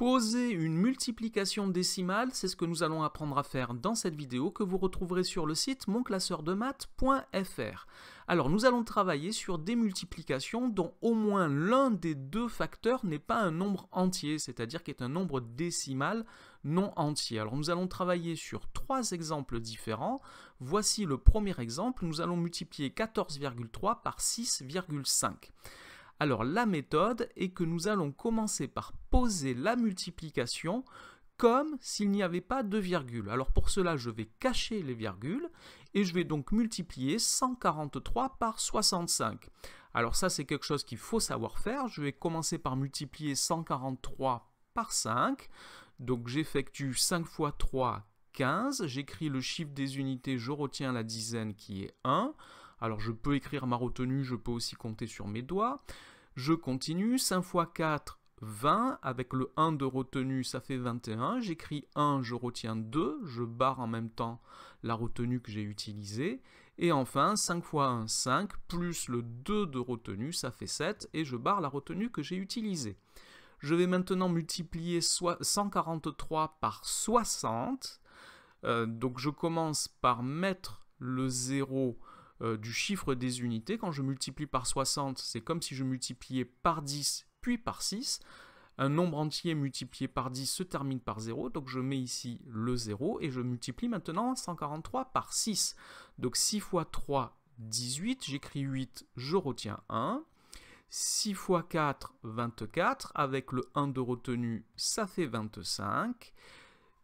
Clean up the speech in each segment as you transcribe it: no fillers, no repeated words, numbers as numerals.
Poser une multiplication décimale, c'est ce que nous allons apprendre à faire dans cette vidéo que vous retrouverez sur le site monclasseurdemaths.fr. Alors nous allons travailler sur des multiplications dont au moins l'un des deux facteurs n'est pas un nombre entier, c'est-à-dire qui est un nombre décimal non entier. Alors nous allons travailler sur trois exemples différents. Voici le premier exemple, nous allons multiplier 14,3 par 6,5. Alors la méthode est que nous allons commencer par poser la multiplication comme s'il n'y avait pas de virgule. Alors pour cela, je vais cacher les virgules et je vais donc multiplier 143 par 65. Alors ça, c'est quelque chose qu'il faut savoir faire. Je vais commencer par multiplier 143 par 5. Donc j'effectue 5 fois 3, 15. J'écris le chiffre des unités, je retiens la dizaine qui est 1. Alors je peux écrire ma retenue, je peux aussi compter sur mes doigts. Je continue, 5 fois 4, 20, avec le 1 de retenue, ça fait 21. J'écris 1, je retiens 2, je barre en même temps la retenue que j'ai utilisée. Et enfin, 5 fois 1, 5, plus le 2 de retenue, ça fait 7, et je barre la retenue que j'ai utilisée. Je vais maintenant multiplier 143 par 60. Donc je commence par mettre le 0 du chiffre des unités. Quand je multiplie par 60, c'est comme si je multipliais par 10 puis par 6. Un nombre entier multiplié par 10 se termine par 0, donc je mets ici le 0 et je multiplie maintenant 143 par 6. Donc 6 fois 3, 18, j'écris 8, je retiens 1. 6 fois 4, 24, avec le 1 de retenue, ça fait 25.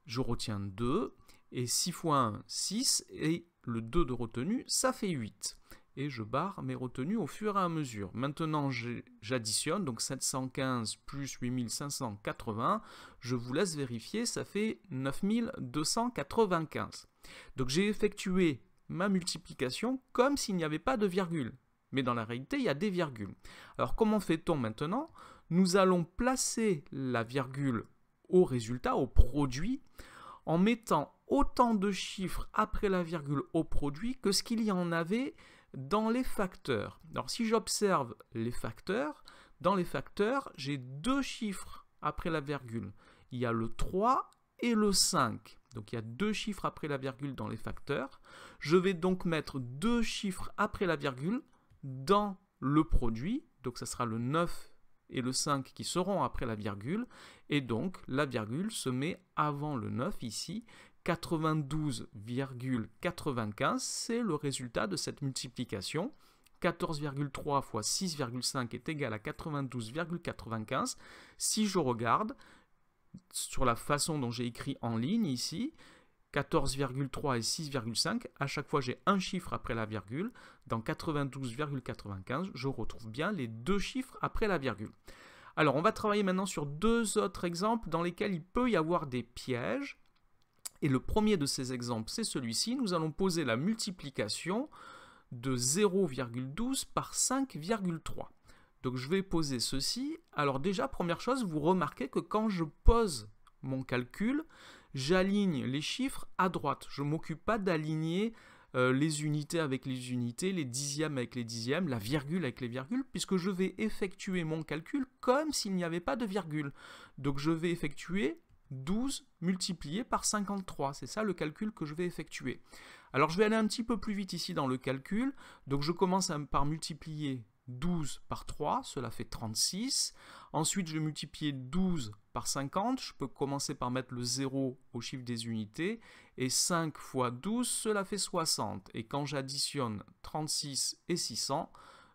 Je retiens 2. Et 6 fois 1, 6, et le 2 de retenue, ça fait 8. Et je barre mes retenues au fur et à mesure. Maintenant, j'additionne, donc 715 plus 8580, je vous laisse vérifier, ça fait 9295. Donc j'ai effectué ma multiplication comme s'il n'y avait pas de virgule. Mais dans la réalité, il y a des virgules. Alors comment fait-on maintenant? Nous allons placer la virgule au résultat, au produit, en mettant autant de chiffres après la virgule au produit que ce qu'il y en avait dans les facteurs. Alors si j'observe les facteurs, dans les facteurs, j'ai deux chiffres après la virgule. Il y a le 3 et le 5. Donc il y a deux chiffres après la virgule dans les facteurs. Je vais donc mettre deux chiffres après la virgule dans le produit. Donc ça sera le 9 et le 5 qui seront après la virgule, et donc la virgule se met avant le 9 ici. 92,95, c'est le résultat de cette multiplication. 14,3 fois 6,5 est égal à 92,95. Si je regarde sur la façon dont j'ai écrit en ligne ici, 14,3 et 6,5, à chaque fois j'ai un chiffre après la virgule. Dans 92,95, je retrouve bien les deux chiffres après la virgule. Alors on va travailler maintenant sur deux autres exemples dans lesquels il peut y avoir des pièges. Et le premier de ces exemples, c'est celui-ci. Nous allons poser la multiplication de 0,12 par 5,3. Donc je vais poser ceci. Alors déjà, première chose, vous remarquez que quand je pose mon calcul, j'aligne les chiffres à droite. Je ne m'occupe pas d'aligner les unités avec les unités, les dixièmes avec les dixièmes, la virgule avec les virgules, puisque je vais effectuer mon calcul comme s'il n'y avait pas de virgule. Donc je vais effectuer 12 multiplié par 53. C'est ça le calcul que je vais effectuer. Alors je vais aller un petit peu plus vite ici dans le calcul. Donc je commence par multiplier 12 par 3, cela fait 36. Ensuite, je vais multiplier 12 par 50. Je peux commencer par mettre le 0 au chiffre des unités. Et 5 fois 12, cela fait 60. Et quand j'additionne 36 et 600,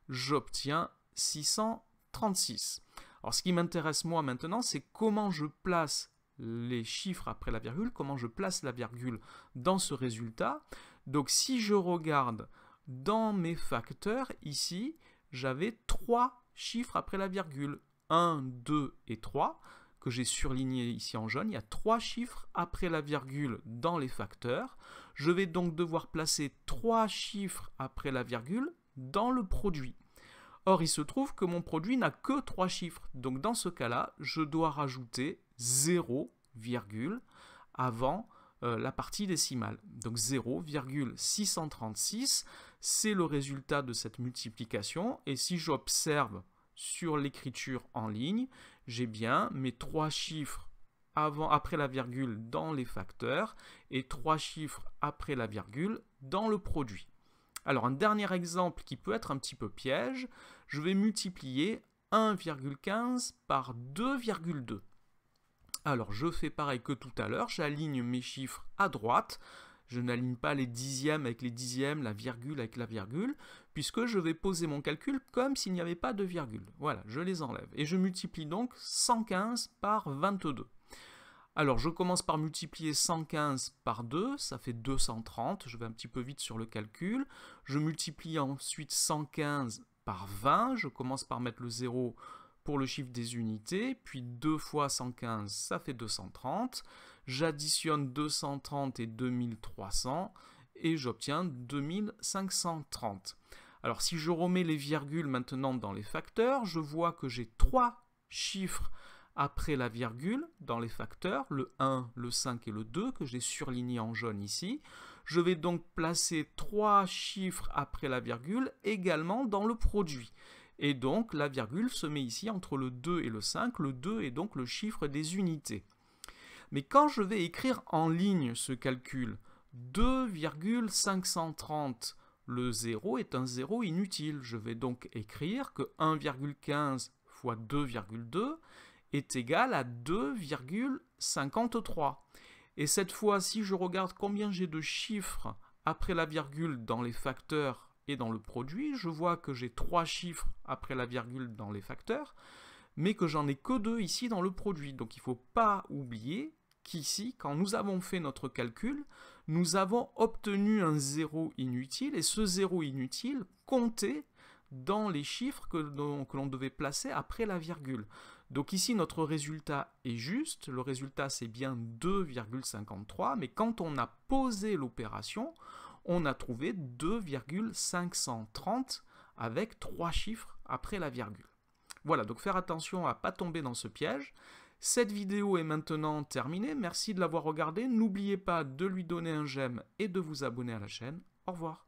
j'obtiens 636. Alors ce qui m'intéresse moi maintenant, c'est comment je place les chiffres après la virgule, comment je place la virgule dans ce résultat. Donc si je regarde dans mes facteurs, ici, j'avais 3 chiffres après la virgule. 1, 2 et 3, que j'ai surligné ici en jaune. Il y a 3 chiffres après la virgule dans les facteurs. Je vais donc devoir placer 3 chiffres après la virgule dans le produit. Or, il se trouve que mon produit n'a que 3 chiffres. Donc, dans ce cas-là, je dois rajouter 0, avant la partie décimale. Donc 0,636, c'est le résultat de cette multiplication. Et si j'observe sur l'écriture en ligne, j'ai bien mes 3 chiffres après la virgule dans les facteurs et 3 chiffres après la virgule dans le produit. Alors un dernier exemple qui peut être un petit peu piège, je vais multiplier 1,15 par 2,2. Alors je fais pareil que tout à l'heure, j'aligne mes chiffres à droite, je n'aligne pas les dixièmes avec les dixièmes, la virgule avec la virgule, puisque je vais poser mon calcul comme s'il n'y avait pas de virgule. Voilà, je les enlève. Et je multiplie donc 115 par 22. Alors je commence par multiplier 115 par 2, ça fait 230, je vais un petit peu vite sur le calcul. Je multiplie ensuite 115 par 20, je commence par mettre le 0 pour le chiffre des unités, puis 2 fois 115, ça fait 230. J'additionne 230 et 2300 et j'obtiens 2530. Alors si je remets les virgules maintenant dans les facteurs, je vois que j'ai 3 chiffres après la virgule dans les facteurs, le 1, le 5 et le 2 que j'ai surligné en jaune ici. Je vais donc placer 3 chiffres après la virgule également dans le produit. Et donc la virgule se met ici entre le 2 et le 5. Le 2 est donc le chiffre des unités. Mais quand je vais écrire en ligne ce calcul, 2,530, le 0 est un 0 inutile. Je vais donc écrire que 1,15 fois 2,2 est égal à 2,53. Et cette fois, si je regarde combien j'ai de chiffres après la virgule dans les facteurs et dans le produit, je vois que j'ai 3 chiffres après la virgule dans les facteurs, mais que j'en ai que 2 ici dans le produit. Donc il ne faut pas oublier qu'ici, quand nous avons fait notre calcul, nous avons obtenu un 0 inutile, et ce 0 inutile comptait dans les chiffres que l'on devait placer après la virgule. Donc ici, notre résultat est juste, le résultat c'est bien 2,53, mais quand on a posé l'opération, on a trouvé 2,530 avec 3 chiffres après la virgule. Voilà, donc faire attention à ne pas tomber dans ce piège. Cette vidéo est maintenant terminée, merci de l'avoir regardée. N'oubliez pas de lui donner un j'aime et de vous abonner à la chaîne. Au revoir.